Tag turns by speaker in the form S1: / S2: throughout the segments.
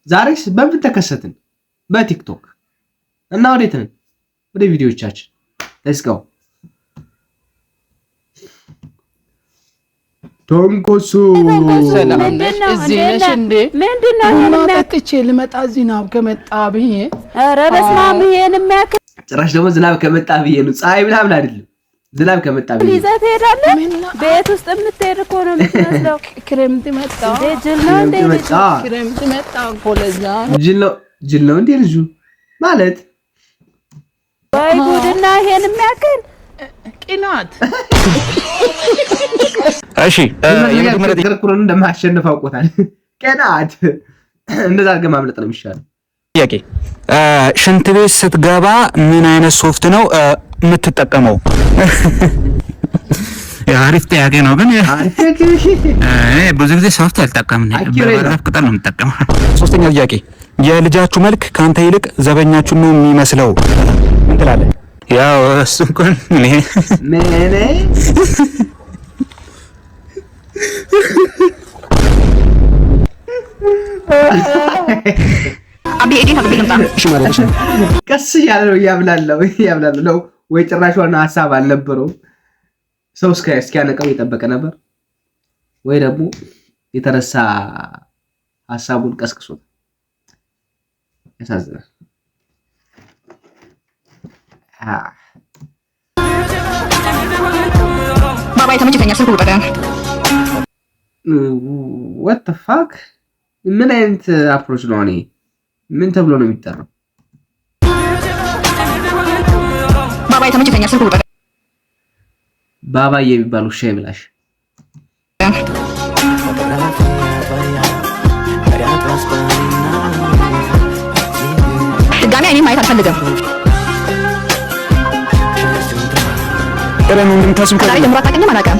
S1: ዛሬስ በምን ተከሰትን? በቲክቶክ እና ወዴት ነን? ወደ ቪዲዮቻችን ሌትስ ጎ። ቶንኮሱ
S2: ሰላም ነሽ? እዚህ ነሽ እንዴ?
S3: ምንድነው
S2: እናጠጥቼ ልመጣ ዝናብ ከመጣ ብዬ።
S3: ኧረ በስመ አብ ይሄን የሚያክል
S1: ጭራሽ ደግሞ ዝናብ ከመጣ ብዬ ነው። ፀሐይ ምናምን አይደለም ዝናብ ከመጣ ብዬ
S3: ይዘህ ትሄዳለህ። ቤት ውስጥ የምትሄድ እኮ ነው የምትመስለው።
S2: ክረምት መጣ
S3: ጅል ነው እንዴ?
S2: ክረምት መጣ እኮ ለዛ
S1: ጅል ነው እንዴ ልጁ ማለት
S3: ወይ ጉድና ይሄን የሚያክል
S2: ቅናት።
S4: እሺ
S1: ክርክሩን እንደማያሸንፍ አውቆታል። ቅናት እንደዛ አድርገህ ማምለጥ ነው የሚሻለው።
S4: ጥያቄ ሽንት ቤት ስትገባ ምን አይነት ሶፍት ነው የምትጠቀመው? አሪፍ ጥያቄ ነው ግን ብዙ ጊዜ ሶፍት አልጠቀምም። በበረፍ ቅጠል ነው የምጠቀመው። ሶስተኛ ጥያቄ የልጃችሁ መልክ ካንተ ይልቅ ዘበኛችሁ ነው የሚመስለው ምን ትላለህ? ያው እሱ እንኳን ምን
S1: ቀስ ያለ ነው እያብላለሁ ወይ ጭራሽ ዋና ሀሳብ አልነበረውም። ሰው እስኪያነቀው የጠበቀ ነበር ወይ ደግሞ የተረሳ ሀሳቡን ቀስቅሶት ያሳዝናል።
S5: ባባይ ተመችቶኛል። ስልኩ ቁጥር
S1: what the fuck ምን አይነት አፕሮች ነው? እኔ ምን ተብሎ ነው የሚጠራው?
S5: ባባይ ተመችቶኛል። ስልኩ ቁጥር
S1: ባባይ የሚባል ውሻ ይብላሽ።
S5: ድጋሚ እኔ ማየት አልፈልግም።
S4: ቀረን እንደምታስም
S5: ከላይ ጀምሮ አታውቅኝም አላውቅም።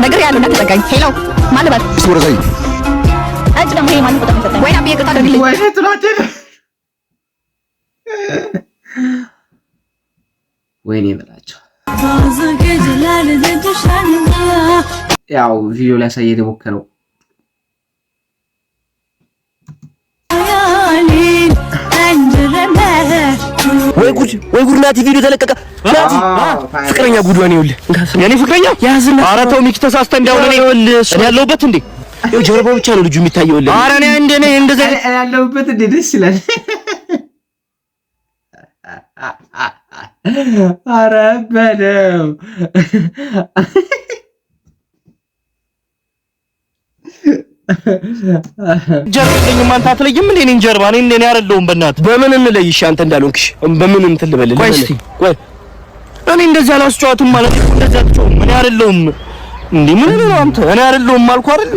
S5: ነገር ያለው እና ተጠጋኝ። ሄሎ ማን ልበል?
S4: ሱረዛይ
S5: አንቺ ደግሞ ይሄ ማን ቁጥር ነው? ወይ አብዬ ቅጣ አድርግልኝ።
S1: ወይ ትላንት ወይኔ በላቸው። ያው ቪዲዮ ላይ ሳይሄድ የሞከረው
S6: ወይ ጉድ ናቲ ቪዲዮ ተለቀቀ። ናቲ ፍቅረኛ ጉዷን ይኸውልህ። የኔ ፍቅረኛ ያዝና ኧረ ተው ሚኪ ተሳስተህ እንዳው ነው ይኸውልህ እኔ ያለሁበት እንዴ ይኸው ጀርባው ብቻ ነው ልጁ የሚታየው። ኧረ እኔ እንደዛ
S1: ያለሁበት እንዴ ደስ ይላል። ኧረ በለው
S6: ጀርባኝ ማንተ አትለይም እንዴ? እኔን ጀርባ እኔ አይደለሁም። በእናትህ በምን እንለይሽ? አንተ እንዳልሆንክሽ በምን እንትን ልበልልህ? ቆይ እኔ እንደዚህ አላስጨዋትም ማለት ነው። እንደዚህ አትጨውም። እኔ አይደለሁም እንዴ? ምን ነው አንተ? እኔ አይደለሁም አልኩህ አይደል?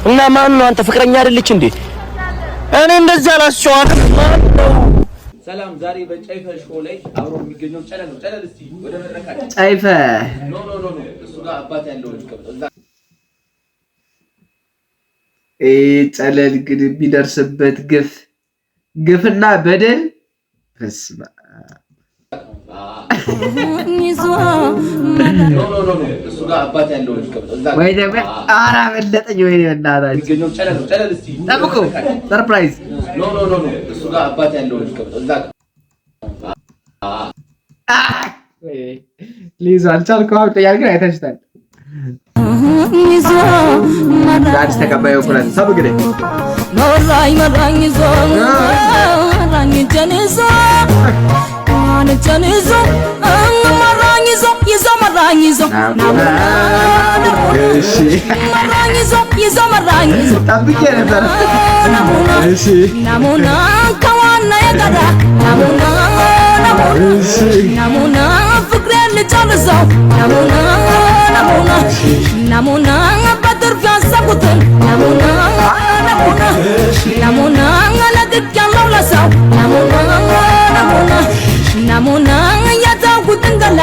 S6: እና ማን ነው አንተ? ፍቅረኛ አይደለች እንዴ? እኔ እንደዚህ አላስጨዋትም ማለት ነው።
S7: ሰላም ዛሬ በጨይፈ ሾው ላይ አብሮ የሚገኘው ጨለል ነው። ጨለል እስቲ ወደ መድረካችን
S1: ጨይፈ
S7: ኖ እሱ ጋር አባት ያለው ልጅ ከበዛ
S1: ጨለል ግን ቢደርስበት ግፍና በደል በስመ
S7: እሱ ጋር አባት ያለው ልጅ ከበዛ
S1: ወይ ደግሞ ኧረ በለጠኝ። ወይ በእናትህ
S7: የሚገኘው ጨለል ነው። ጨለል እስቲ
S1: ጠብቁ ሰርፕራይዝ
S7: ኖ እሱ ጋር አባት ያለው ልጅ ከበዛ
S1: ሊይዙ አልቻልኩም። ጥያቄ ግን አይታችሁታል። አዲስ ተቀባዩ ኩራት ሰብግሬ
S8: መራኝ ይዞ መራኝ ጀንዞ ጀንዞ መራኝ ይዞ መራኝ ይዞ መራኝ ይዞ
S1: ጠብቄ ነበር።
S8: ናሙና ከዋና የቀረ ናሙና ፍቅሬን ልጨርሰው ናሙና በትርፍ ያሰብኩትን ናሙና ለቅቅ ያለው ለሰው ናሙና የተውኩትን ገላ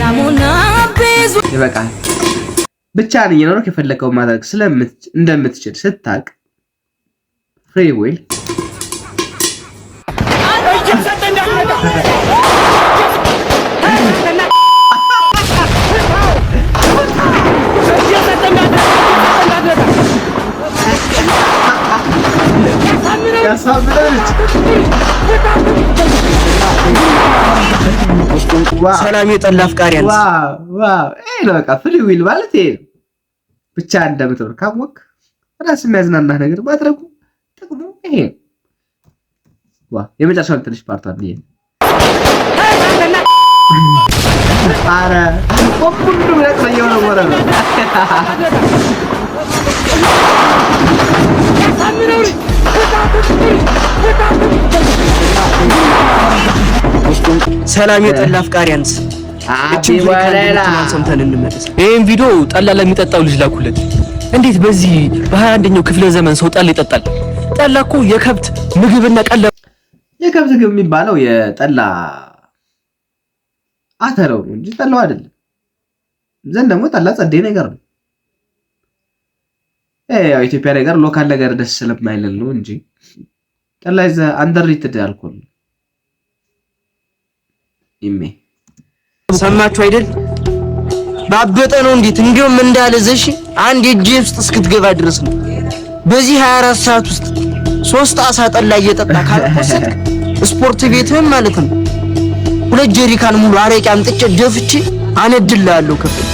S8: ናሙና ብዙ
S1: ይበቃል። ብቻ ነኝ ነው ከፈለከው ማድረግ እንደምትችል ስታቅ ፍሪ ዊል ታሳብላለች።
S6: ሰላም የጠላ አፍቃሪያን
S1: ዋው ይሄ ነው በቃ ፍሪ ዊል ማለት ይሄ ነው። ብቻ እንደምትኖር ካወቅ ራስ የሚያዝናና ነገር ማድረጉ ጥቅሙ ይሄ ነው። ዋው የመጨረሻው ትንሽ ፓርት አለ። አረ ሁሉም ለቀየው ነው ወረ
S6: ሰላም የጠላ አፍቃሪያንስ እቺ ወለላ ሰምተን እንመለስ። ይሄን ቪዲዮ ጠላ ለሚጠጣው ልጅ ላኩለት። እንዴት በዚህ በ21ኛው ክፍለ ዘመን ሰው ጠላ ይጠጣል? ጠላ እኮ የከብት ምግብና ቀለብ
S1: የከብት ምግብ የሚባለው የጠላ አተረው እንጂ ጠላው አይደለም። ዘንድ ደግሞ ጠላ ጸዴ ነገር ነው። ያው ኢትዮጵያ ነገር ሎካል ነገር ደስ ስለማይለን ነው እንጂ ጠላ is underrated alcohol። ኢሜ
S6: ሰማችሁ አይደል? ባበጠ ነው እንዴት እንዲሁም እንዳለዘሽ አንድ እጅ ውስጥ እስክትገባ ድረስ ነው። በዚህ 24 ሰዓት ውስጥ 3 አሳ ጠላ እየጠጣ ካልቆሰክ ስፖርት ቤትህም ማለት ነው 2 ጀሪካን ሙሉ አረቄ አምጥቼ ደፍቼ አነድልሃለሁ። ከፍል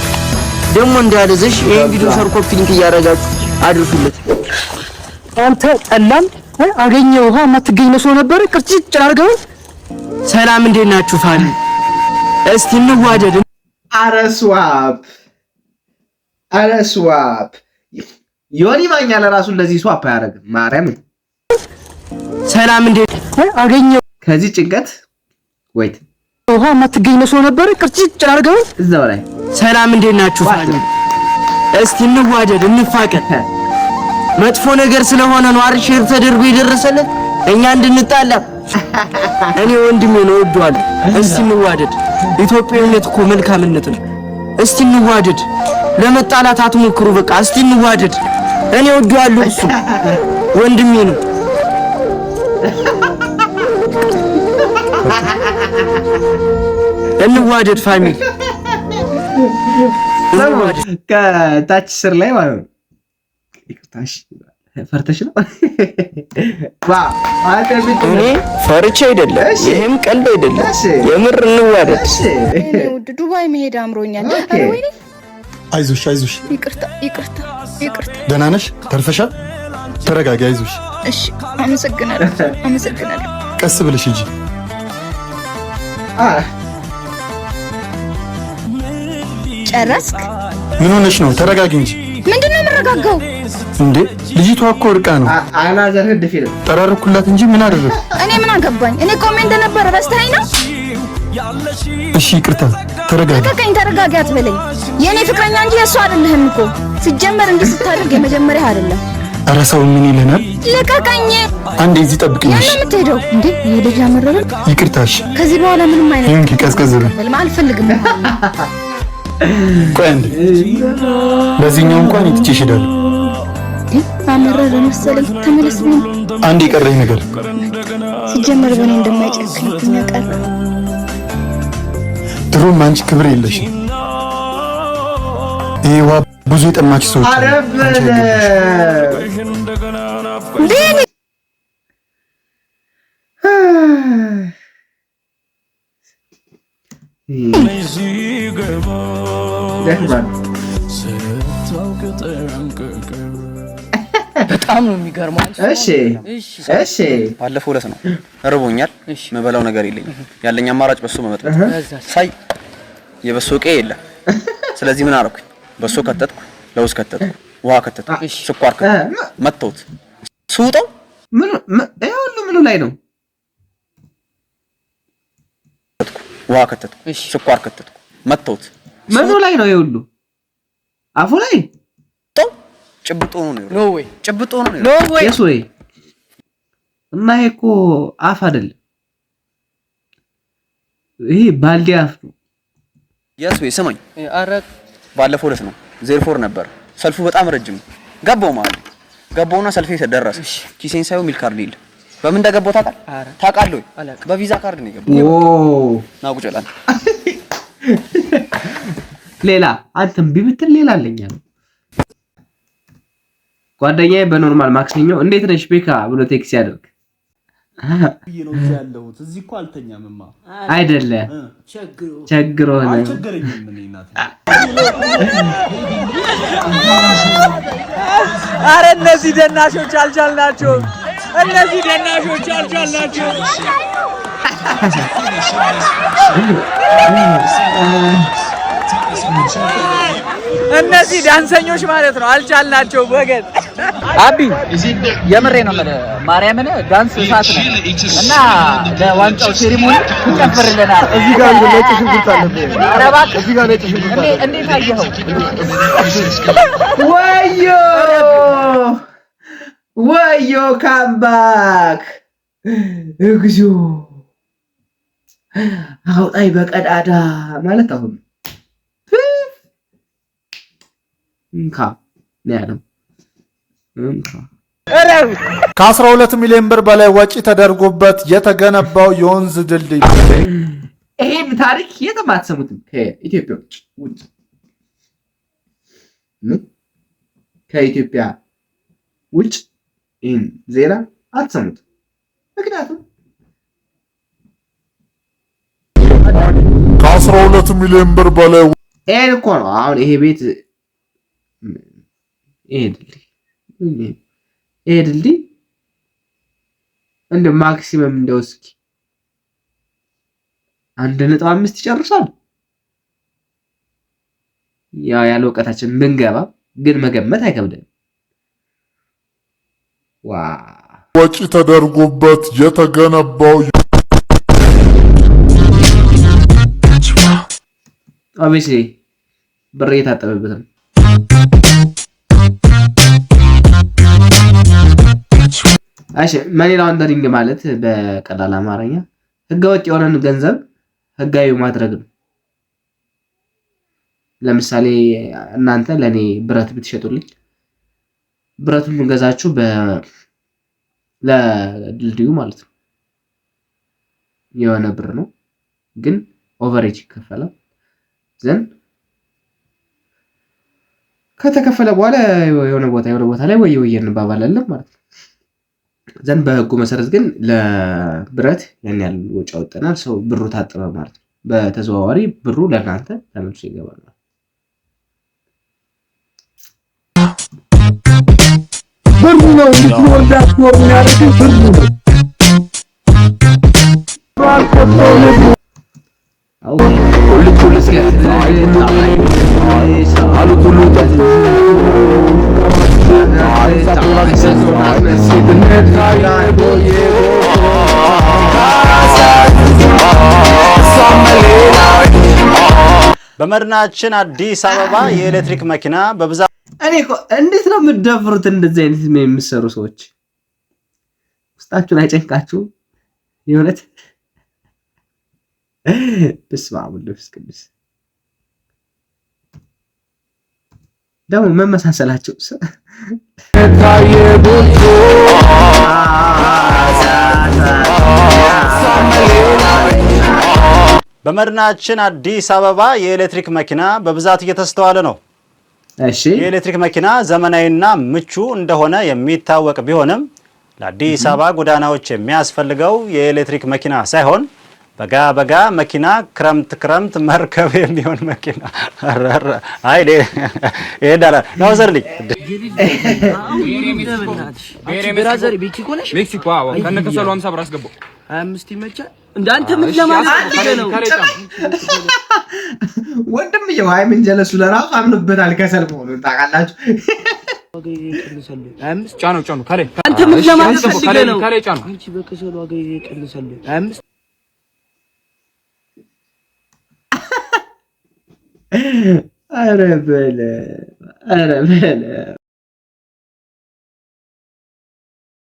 S6: ደግሞ እንዳለዘሽ ይሄን ቪዲዮ ሸር ኮፒ ሊንክ እያደረጋችሁ አድርሱለት። አንተ ጠላም አገኘው ውሃ ማትገኝ መስሎ ነበር። ቅርጭጭ አድርገው ሰላም እንዴት ናችሁ ፋኒ? እስቲ እንዋደድ። አረ ስዋፕ ዮኒ ማኛ ለራሱ እንደዚህ ስዋፕ አያደርግም። ማርያም ሰላም እንዴት አገኘው ከዚህ ጭንቀት ወይት ውሃ ማትገኝ መስሎ ነበር። ቅርጭጭ አድርገው እዛው ላይ ሰላም እንዴት ናችሁ ፋኒ? እስቲ እንዋደድ እንፋቀር። መጥፎ ነገር ስለሆነ ነው አርሼር ተደርጎ የደረሰለት እኛ እንድንጣላ። እኔ ወንድሜ ነው ወዷል። እስቲ እንዋደድ። ኢትዮጵያዊነት እኮ መልካምነት ነው። እስቲ እንዋደድ። ለመጣላት አትሞክሩ። በቃ እስቲ እንዋደድ። እኔ ወዷለሁ፣ እሱ ወንድሜ ነው። እንዋደድ ፋሚሊ።
S1: ከታች ስር ላይ ማለት ነው። ይቅርታሽ ፈርተሽ ነው?
S6: እኔ ፈርቼ አይደለም፣ ይሄም ቀልድ አይደለም። የምር እንዋደድ።
S3: ዱባይ መሄድ አምሮኛል። ወይኔ
S9: አይዞሽ አይዞሽ።
S3: ይቅርታ ይቅርታ ይቅርታ።
S9: ደህና ነሽ? ተርፈሻል? ተረጋጊ፣ አይዞሽ።
S3: እሺ አመሰግናለሁ አመሰግናለሁ።
S9: ቀስ ብለሽ ሂጂ።
S3: ጨረስክ?
S9: ምን ሆነሽ ነው? ተረጋጊ እንጂ።
S3: ምንድነው የምረጋጋው
S9: እንዴ? ልጅቷ እኮ እርቃ ነው።
S1: አናዘር ህድፍ ይላል።
S9: ጠራርኩላት እንጂ ምን አደረግ?
S3: እኔ ምን አገባኝ? እኔ ኮሜንት ነበር በስታይ ነው።
S9: እሺ ይቅርታ፣ ተረጋጊ።
S3: ተረጋጋኝ፣ ተረጋጊ አትበለኝ። የኔ ፍቅረኛ እንጂ የሷ አይደለህም እኮ። ሲጀመር እንዲህ ስታደርግ የመጀመሪያ አይደለም።
S9: ኧረ ሰው ምን ይለናል?
S3: ልቀቀኝ።
S9: አንዴ እዚህ ጠብቅኝ።
S3: የት ነው የምትሄደው እንዴ? የልጅ አመረረን።
S9: ይቅርታሽ።
S3: ከዚህ በኋላ ምንም አይነት
S9: ይሄን ቀዝቀዝ በል።
S3: አልፈልግም።
S9: ቆይ አንዴ፣ ለዚህኛው እንኳን ይትችሽ ሄዳለሁ።
S3: አመረረ መሰለኝ። ተመለስ።
S9: አንድ የቀረኝ ነገር
S3: ሲጀመር በእኔ እንደማይጨክን ያውቃል።
S9: ድሮም አንቺ ክብር የለሽም። ይሄዋ ብዙ የጠማች ሰዎች
S2: በጣም ነው የሚገርመው።
S1: እሺ እሺ።
S10: ባለፈው ዕለት ነው እርቦኛል፣ መበላው ነገር የለኝም። ያለኝ አማራጭ በሶ መመጥበት ሳይ የበሶ ቄ የለም። ስለዚህ ምን አደረኩኝ? በሶ ከተትኩ፣ ለውዝ ከተትኩ፣ ውሃ ከተትኩ፣ ስኳር ከተትኩ፣ መተውት ስውጠው
S1: ምኑ ላይ ነው?
S10: ውሃ ከተትኩ፣ ስኳር ከተትኩ፣ መተውት
S1: ምኑ ላይ ነው? ይሁሉ አፉ ላይ
S10: ጭብጦ ነው።
S2: ኖ ዌይ
S10: ጭብጦ ነው።
S2: ኖ ዌይ
S1: የስ ወይ እና ይሄ እኮ አፍ አይደለም። ይሄ ባልዲ አፍ ነው።
S10: የስ ወይ ስማኝ።
S2: አረ
S10: ባለፈው ዕለት ነው 04 ነበር። ሰልፉ በጣም ረጅም ገባው ማለት ገባውና ሰልፌ ደረሰ። ኪሴን ሳይው ሚል ካርድ ይል በምን እንደገባው ታውቃለህ ወይ? በቪዛ ካርድ ነው የገባው።
S1: ኦ
S10: ናቁ ጨላን
S1: ሌላ አንተም ቢብትል ሌላ አለኛ ነው። ጓደኛዬ በኖርማል ማክሰኞ እንዴት ነሽ ቤካ ብሎ ቴክስት ያደርግ
S7: ነው ያለሁት እዚህ እኮ አልተኛምማ
S1: አይደለ ቸግሮ ነው
S7: አልቸገረኝም ምን እናት
S6: አረ እነዚህ ደናሾች አልቻልናቸው እነዚህ ደናሾች አልቻልናቸው እነዚህ ዳንሰኞች ማለት ነው አልቻልናቸው ወገን
S2: አቢ የምሬ ነው ማለት ማርያምን ዳንስ ሰዓት ነው እና ለዋንጫው ሴሪሞኒ እንጨፍርልናል
S9: እዚህ ጋር ነጭ ሽንኩርት አለ
S2: አረባክ
S9: እዚህ ጋር ነጭ ሽንኩርት አለ
S2: እንዴት አየኸው
S1: ወዮ ካምባክ እግዚኦ አውጣይ በቀዳዳ ማለት አሁን እንካ ነው
S9: ከ12 ሚሊዮን ብር በላይ ወጪ ተደርጎበት የተገነባው የወንዝ ድልድይ
S1: ይሄን ታሪክ የትም አትሰሙትም ከኢትዮጵያ ውጭ ከኢትዮጵያ ውጭ ይሄን ዜና አትሰሙትም ምክንያቱም
S9: ከ12 ሚሊዮን ብር በላይ
S1: ይሄን እኮ ነው አሁን ይሄ ቤት ይሄ ድልድይ እንደ ማክሲመም እንደው እስኪ 1.5 ይጨርሳል ያለ እውቀታችን ብንገባ ግን መገመት አይከብድም
S9: ወጪ ተደርጎበት የተገነባው
S1: obviously ብር የታጠበበት ነው እሺ መኒ ላውንደሪንግ ማለት በቀላል አማርኛ ህገወጥ የሆነን ገንዘብ ህጋዊ ማድረግ ነው ለምሳሌ እናንተ ለኔ ብረት ብትሸጡልኝ ብረቱን ገዛችሁ ለድልድዩ ማለት ነው የሆነ ብር ነው ግን ኦቨሬጅ ይከፈላል ዘን ከተከፈለ በኋላ የሆነ ቦታ ላይ ወይ እንባባላለን ማለት ነው ዘን በህጉ መሰረት ግን ለብረት ያን ያህል ወጪ አወጣናል ሰው ብሩ ታጠበ ማለት ነው በተዘዋዋሪ ብሩ ለናንተ ተመልሶ ይገባል
S9: ብሩ ነው እንድትወዳት ነው የሚያደርገው ብሩ ነው
S10: በመድናችን አዲስ አበባ የኤሌክትሪክ መኪና በብዛት
S1: እኔ እኮ እንዴት ነው የምትደፍሩት እንደዚህ አይነት የሚሰሩ ሰዎች ውስጣችሁን አይጨንቃችሁ የሆነት በስመ አብ ወወልድ ወመንፈስ ቅዱስ ደግሞ መመሳሰላቸው
S10: በመድናችን አዲስ አበባ የኤሌክትሪክ መኪና በብዛት እየተስተዋለ ነው
S1: እሺ
S10: የኤሌክትሪክ መኪና ዘመናዊና ምቹ እንደሆነ የሚታወቅ ቢሆንም ለአዲስ አበባ ጎዳናዎች የሚያስፈልገው የኤሌክትሪክ መኪና ሳይሆን በጋ መኪና ክረምት መርከብ የሚሆን መኪና አይ ይሄዳል ነው ዘርልኝ
S2: ብራዘር ሜክሲኮ
S6: አዎ ከነከሰሉ 50 ብር አስገባው
S2: 25 ይመቻል እንዳንተ ምን ለማለት ነው
S1: ወንድምዬው ሃይ ምን ጀለሱ ለራሱ አምንበታል ከሰል መሆኑን ታውቃላችሁ
S6: ጫኑ ካለ
S2: አንተ ምን ለማለት ነው
S6: ካለ ጫኑ
S2: አንቺ በከሰሉ ዋጋ ይቀንሳል 25
S1: ኧረ በለ